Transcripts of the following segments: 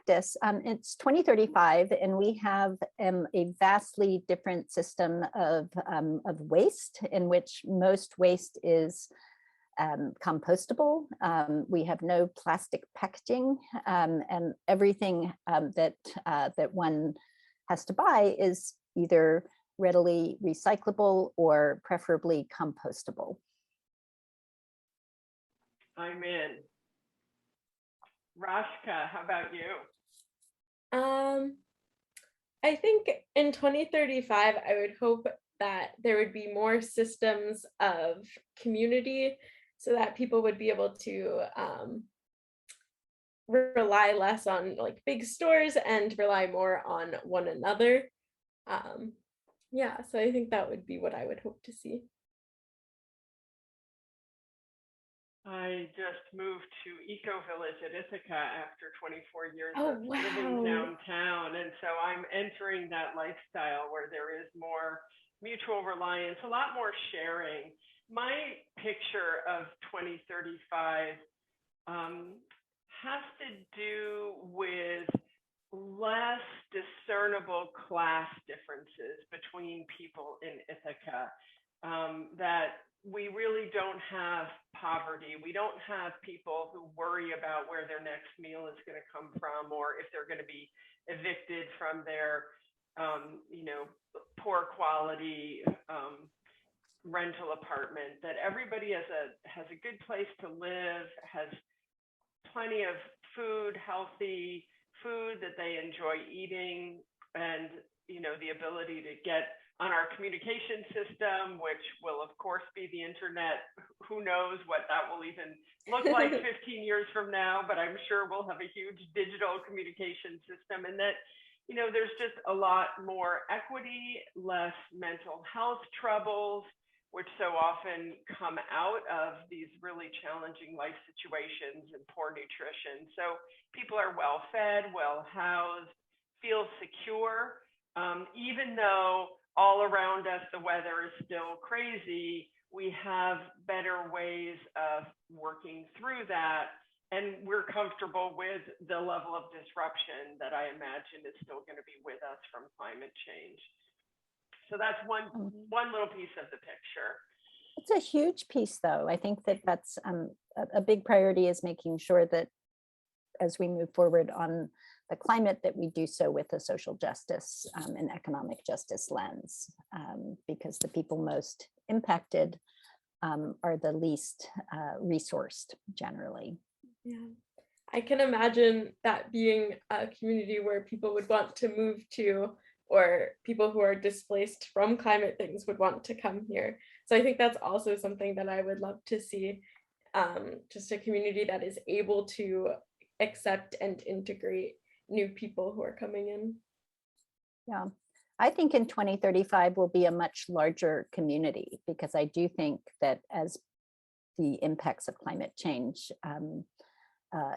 practice, it's 2035, and we have a vastly different system of waste, in which most waste is compostable. We have no plastic packaging, and everything that one has to buy is either readily recyclable or preferably compostable. I'm in. Rajka, how about you? I think in 2035, I would hope that there would be more systems of community so that people would be able to rely less on like big stores and rely more on one another. Yeah, so I think that would be what I would hope to see. I just moved to Eco Village at Ithaca after 24 years Oh, of wow. living downtown. And so I'm entering that lifestyle where there is more mutual reliance, a lot more sharing. My picture of 2035 has to do with less discernible class differences between people in Ithaca, that we really don't have poverty. We don't have people who worry about where their next meal is going to come from, or if they're going to be evicted from their, poor quality rental apartment. That everybody has a good place to live, has plenty of food, healthy food that they enjoy eating, and the ability to get on our communication system, which will of course be the internet. Who knows what that will even look like 15 years from now, but I'm sure we'll have a huge digital communication system, and that there's just a lot more equity, less mental health troubles, which so often come out of these really challenging life situations and poor nutrition. So people are well fed, well housed, feel secure, even though all around us the weather is still crazy. We have better ways of working through that, and we're comfortable with the level of disruption that I imagine is still going to be with us from climate change. So that's one little piece of the picture. It's a huge piece, though. I think that's a big priority, is making sure that as we move forward on the climate, that we do so with a social justice and economic justice lens, because the people most impacted are the least resourced generally. Yeah, I can imagine that being a community where people would want to move to, or people who are displaced from climate things would want to come here. So I think that's also something that I would love to see, just a community that is able to accept and integrate new people who are coming in. Yeah, I think in 2035 will be a much larger community, because I do think that as the impacts of climate change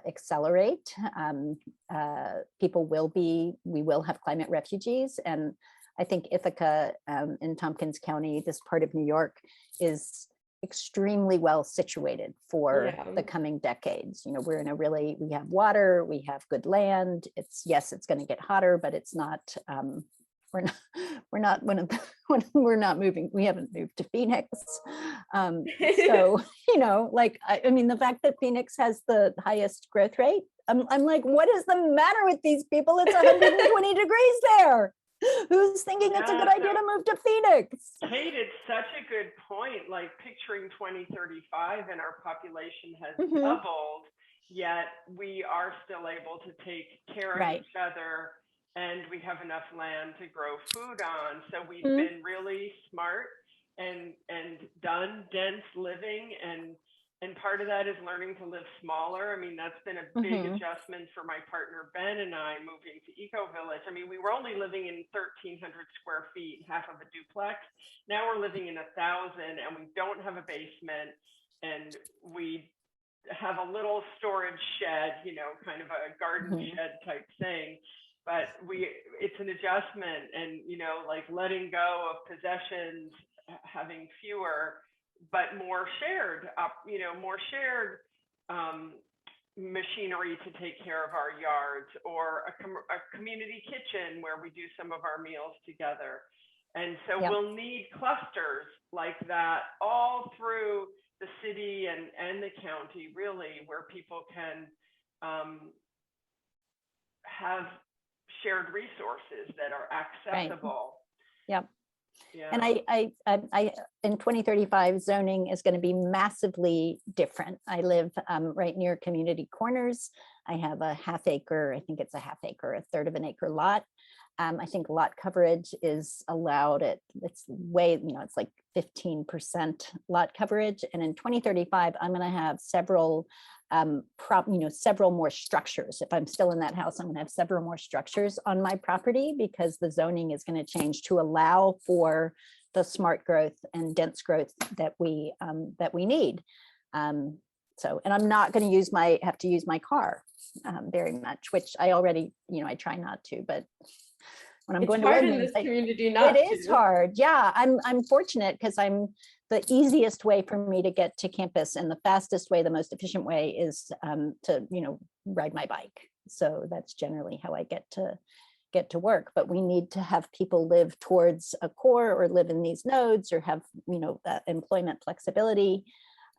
accelerate, we will have climate refugees. And I think Ithaca in Tompkins County, this part of New York, is extremely well situated for the coming decades. We're in we have water, we have good land. It's going to get hotter, but it's not, we're not moving. We haven't moved to Phoenix. So, I mean, the fact that Phoenix has the highest growth rate, I'm like, what is the matter with these people? It's 120 degrees there. Who's thinking it's a good idea to move to Phoenix? Kate, it's such a good point. Like picturing 2035 and our population has doubled, yet we are still able to take care of each other, and we have enough land to grow food on. So we've been really smart and done dense living, and part of that is learning to live smaller. I mean, that's been a big adjustment for my partner Ben and I moving to Eco Village. I mean, we were only living in 1,300 square feet, half of a duplex. Now we're living in 1,000, and we don't have a basement, and we have a little storage shed, kind of a garden shed type thing. But it's an adjustment, and like letting go of possessions, having fewer, but more shared, machinery to take care of our yards, or a community kitchen where we do some of our meals together. And so we'll need clusters like that all through the city and the county, really, where people can have shared resources that are accessible. Right. Yep. Yeah. And I in 2035, zoning is going to be massively different. I live right near community corners. I have a half acre, I think it's a half acre, a third of an acre lot. I think lot coverage is allowed at, it's way, it's like 15% lot coverage. And in 2035, I'm going to have several, several more structures. If I'm still in that house, I'm going to have several more structures on my property, because the zoning is going to change to allow for the smart growth and dense growth that we need. So, and I'm not going to have to use my car very much, which I already, I try not to, but when I'm going to hard in this community, not it is hard. Yeah, I'm fortunate, because the easiest way for me to get to campus, and the fastest way, the most efficient way, is to ride my bike. So that's generally how I get to work. But we need to have people live towards a core, or live in these nodes, or have employment flexibility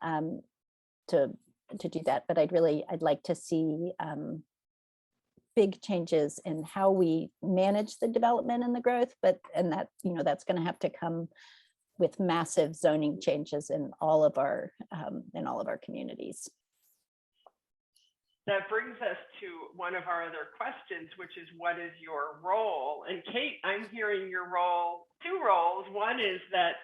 to do that. But I'd like to see big changes in how we manage the development and the growth, and that's going to have to come with massive zoning changes in all of our communities. That brings us to one of our other questions, which is, what is your role? And Kate, I'm hearing your role, two roles. One is that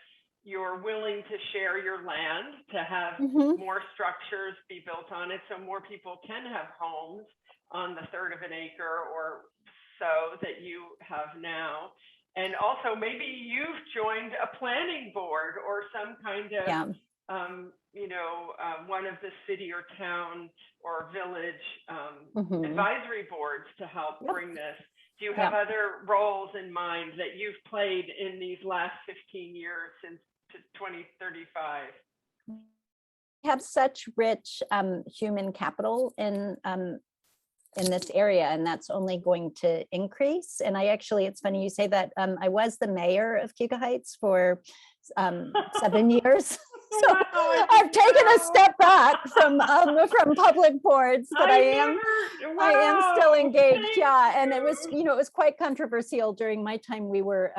you're willing to share your land, to have more structures be built on it, so more people can have homes on the third of an acre or so that you have now. And also, maybe you've joined a planning board or some kind of, one of the city or town or village advisory boards to help bring this. Do you have other roles in mind that you've played in these last 15 years since 2035? We have such rich human capital in this area, and that's only going to increase. And it's funny you say that. I was the mayor of Cuba Heights for 7 years. So I've taken a step back from public boards, but I am still engaged. Yeah, and it was quite controversial during my time. We were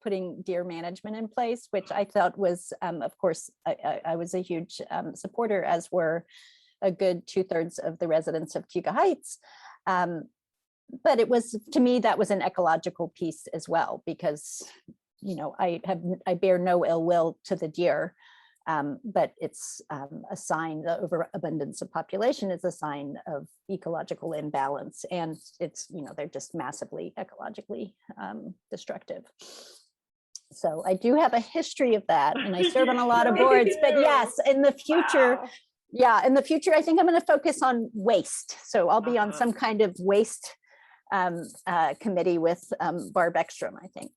putting deer management in place, which I thought was, of course, I was a huge supporter, as were a good 2/3 of the residents of Cuba Heights. But it was, to me, that was an ecological piece as well, because I bear no ill will to the deer. But it's a sign, the overabundance of population is a sign of ecological imbalance, and it's, they're just massively ecologically destructive. So I do have a history of that, and I serve on a lot of boards. But yes, in the future, in the future, I think I'm going to focus on waste. So I'll be on some kind of waste committee with Barb Ekstrom, I think,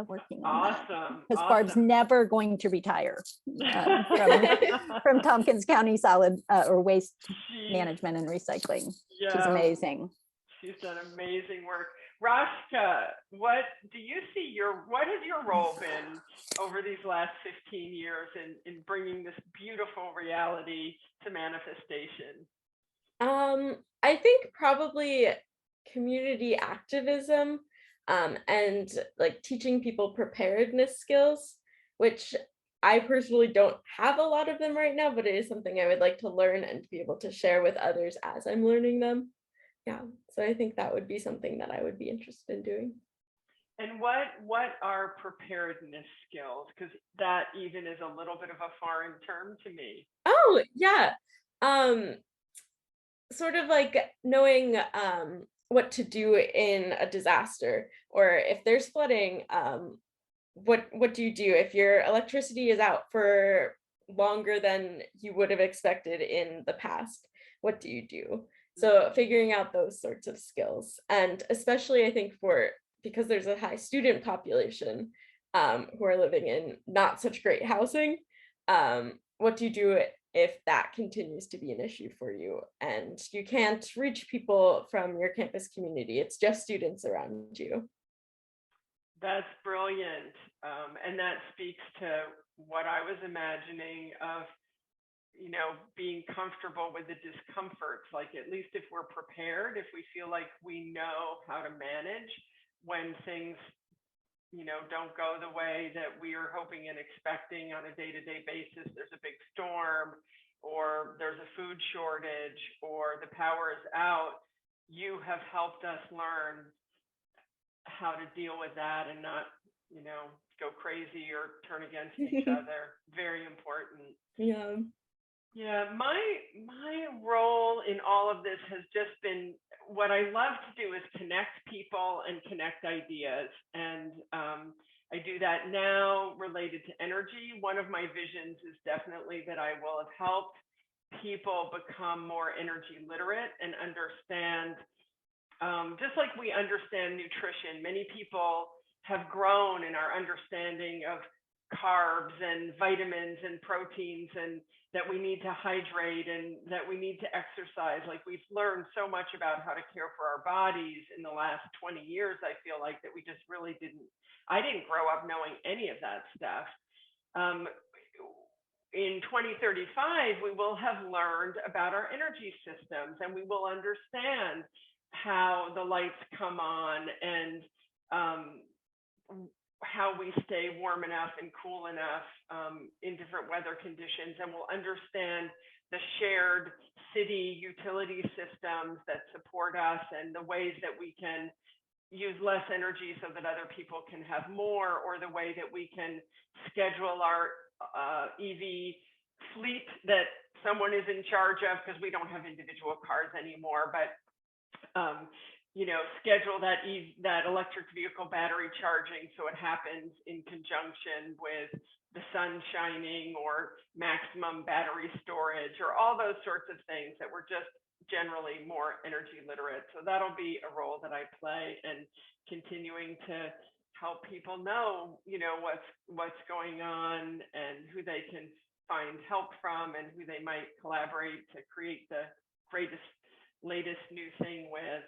working on that. Because Barb's never going to retire from Tompkins County solid or waste management and recycling. She's amazing. She's done amazing work. Rajka, what has your role been over these last 15 years in bringing this beautiful reality to manifestation? I think probably community activism and like teaching people preparedness skills, which I personally don't have a lot of them right now, but it is something I would like to learn and be able to share with others as I'm learning them. Yeah, so I think that would be something that I would be interested in doing. And what are preparedness skills? Because that even is a little bit of a foreign term to me. Oh, yeah. Sort of like knowing what to do in a disaster, or if there's flooding, what do you do if your electricity is out for longer than you would have expected in the past? What do you do? So figuring out those sorts of skills, and especially I think because there's a high student population who are living in not such great housing, what do you do if that continues to be an issue for you and you can't reach people from your campus community. It's just students around you. That's brilliant. And that speaks to what I was imagining of, being comfortable with the discomforts. Like, at least if we're prepared, if we feel like we know how to manage when things, don't go the way that we are hoping and expecting on a day-to-day basis. There's a big storm, or there's a food shortage, or the power is out. You have helped us learn how to deal with that and not, go crazy or turn against each other. Very important. Yeah. Yeah, my role in all of this has just been, what I love to do is connect people and connect ideas. And I do that now related to energy. One of my visions is definitely that I will have helped people become more energy literate and understand, just like we understand nutrition, many people have grown in our understanding of carbs and vitamins and proteins, and that we need to hydrate and that we need to exercise. Like, we've learned so much about how to care for our bodies in the last 20 years. I feel like that we just really I didn't grow up knowing any of that stuff. In 2035, we will have learned about our energy systems, and we will understand how the lights come on, and how we stay warm enough and cool enough in different weather conditions. And we'll understand the shared city utility systems that support us, and the ways that we can use less energy so that other people can have more, or the way that we can schedule our EV fleet that someone is in charge of, because we don't have individual cars anymore, but schedule that electric vehicle battery charging so it happens in conjunction with the sun shining, or maximum battery storage, or all those sorts of things that we're just generally more energy literate. So that'll be a role that I play, and continuing to help people know, what's going on, and who they can find help from, and who they might collaborate to create the greatest, latest new thing with.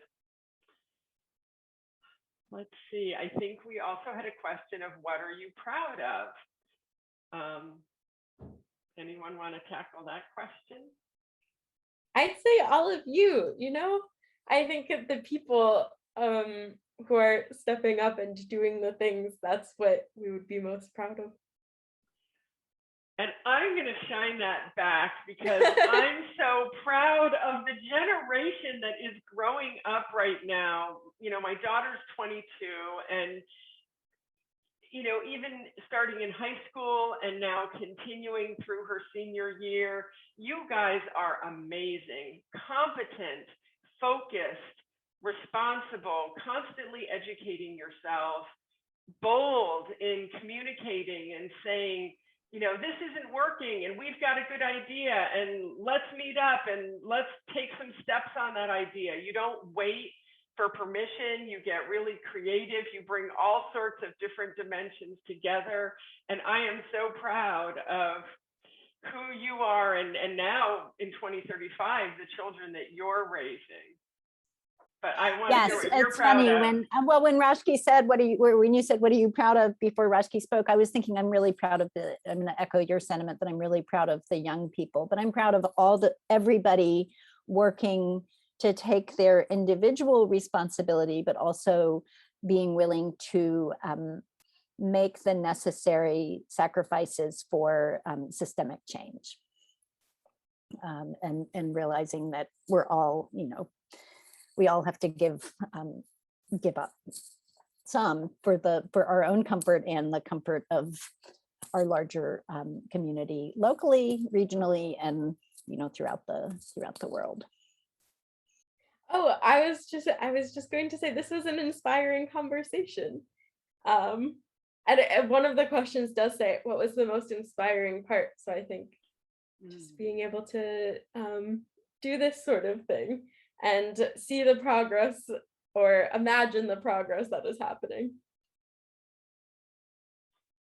Let's see. I think we also had a question of, what are you proud of? Anyone want to tackle that question? I'd say all of you. I think of the people who are stepping up and doing the things, that's what we would be most proud of. And I'm going to shine that back, because I'm so proud of the generation that is growing up right now. My daughter's 22, and, even starting in high school and now continuing through her senior year, you guys are amazing, competent, focused, responsible, constantly educating yourself, bold in communicating and saying, this isn't working, and we've got a good idea, and let's meet up and let's take some steps on that idea. You don't wait for permission. You get really creative. You bring all sorts of different dimensions together. And I am so proud of who you are, and now in 2035, the children that you're raising. But I want to hear what you're proud of. When Rajka said, when you said, what are you proud of, before Rajka spoke, I was thinking, I'm really proud of I'm going to echo your sentiment that I'm really proud of the young people, but I'm proud of everybody working to take their individual responsibility, but also being willing to make the necessary sacrifices for systemic change. And realizing that we're all, we all have to give up some for our own comfort and the comfort of our larger community, locally, regionally, and throughout the world. Oh, I was just going to say, this was an inspiring conversation. And one of the questions does say, what was the most inspiring part? So I think just being able to do this sort of thing and see the progress, or imagine the progress that is happening.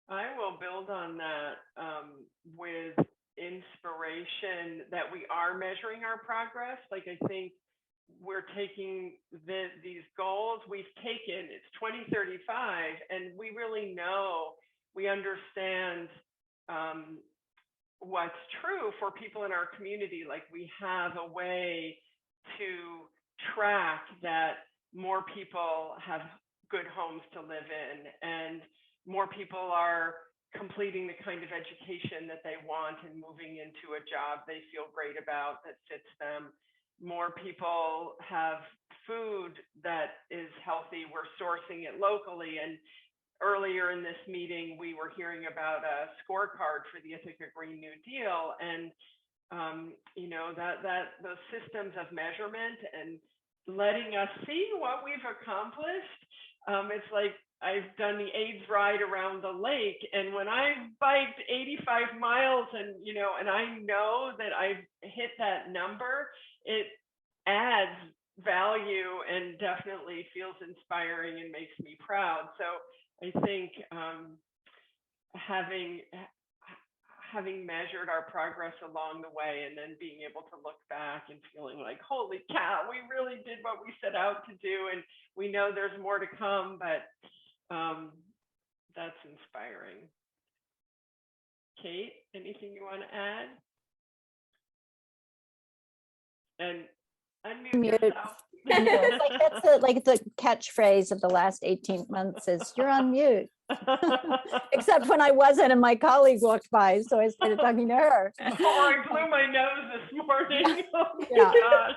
I will build on that with inspiration that we are measuring our progress. Like, I think we're taking these goals we've taken, it's 2035, and we really know, we understand what's true for people in our community. Like, we have a way to track that more people have good homes to live in, and more people are completing the kind of education that they want and moving into a job they feel great about that fits them. More people have food that is healthy. We're sourcing it locally. And earlier in this meeting, we were hearing about a scorecard for the Ithaca Green New Deal, and you know, that those systems of measurement and letting us see what we've accomplished. It's like, I've done the AIDS ride around the lake, and when I biked 85 miles, and you know, and I know that I've hit that number, it adds value and definitely feels inspiring and makes me proud. So I think having measured our progress along the way, and then being able to look back and feeling like, holy cow, we really did what we set out to do, and we know there's more to come, but that's inspiring. Kate, anything you want to add? And unmute yourself. Like the catchphrase of the last 18 months is, you're on mute. Except when I wasn't and my colleague walked by, so I started talking to her. Or I blew my nose this morning. Oh my yeah.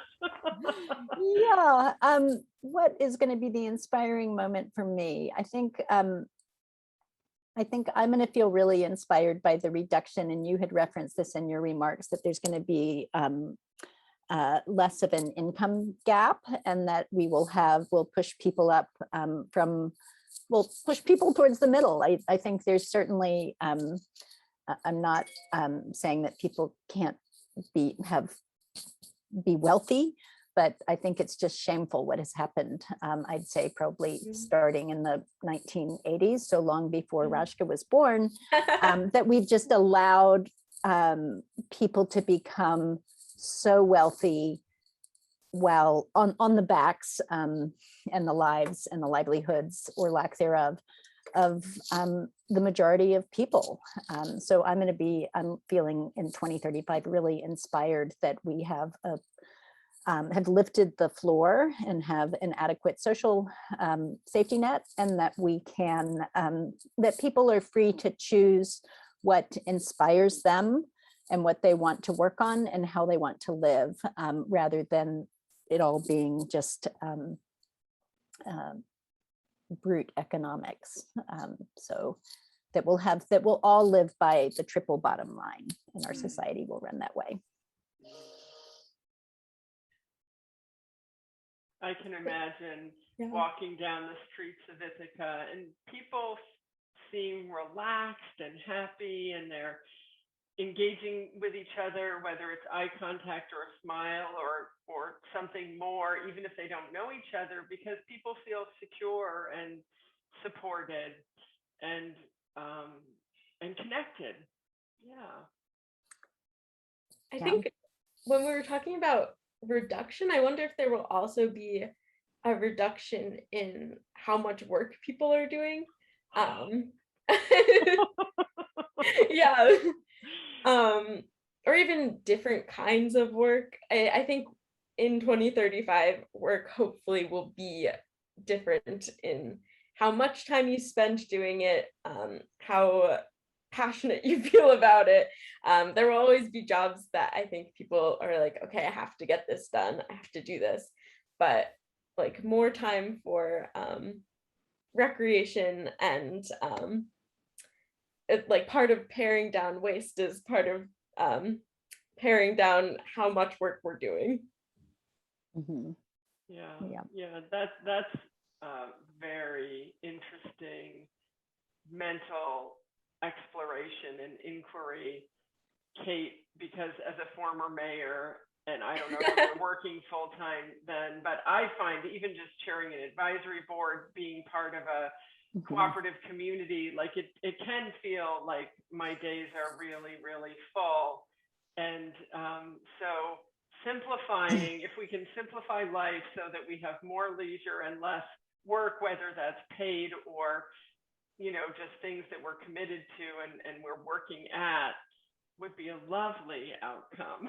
Yeah. What is going to be the inspiring moment for me? I think I'm going to feel really inspired by the reduction, and you had referenced this in your remarks, that there's going to be less of an income gap, and that we'll push people up we'll push people towards the middle. I think there's certainly, I'm not saying that people can't be wealthy, but I think it's just shameful what has happened. I'd say probably starting in the 1980s, so long before Rajka was born, that we've just allowed people to become so wealthy while on the backs and the lives and the livelihoods, or lack thereof, of the majority of people. So I'm feeling in 2035 really inspired that we have lifted the floor and have an adequate social safety net, and that we can, that people are free to choose what inspires them and what they want to work on and how they want to live, rather than it all being just brute economics. So that we'll all live by the triple bottom line, and our society will run that way. I can imagine walking down the streets of Ithaca, and people seem relaxed and happy, and they're engaging with each other, whether it's eye contact or a smile or something more, even if they don't know each other, because people feel secure and supported and connected. Yeah. I think when we were talking about reduction, I wonder if there will also be a reduction in how much work people are doing. Yeah. Or even different kinds of work. I think in 2035, work hopefully will be different in how much time you spend doing it, how passionate you feel about it. There will always be jobs that I think people are like, okay, I have to get this done, I have to do this, but like more time for recreation, and like part of paring down waste is part of paring down how much work we're doing. Mm-hmm. Yeah, that's very interesting mental exploration and inquiry, Kate, because as a former mayor, and I don't know if you're working full time then, but I find even just chairing an advisory board, being part of a cooperative community, like it can feel like my days are really, really full. And so simplifying, if we can simplify life so that we have more leisure and less work, whether that's paid or, just things that we're committed to and we're working at, would be a lovely outcome.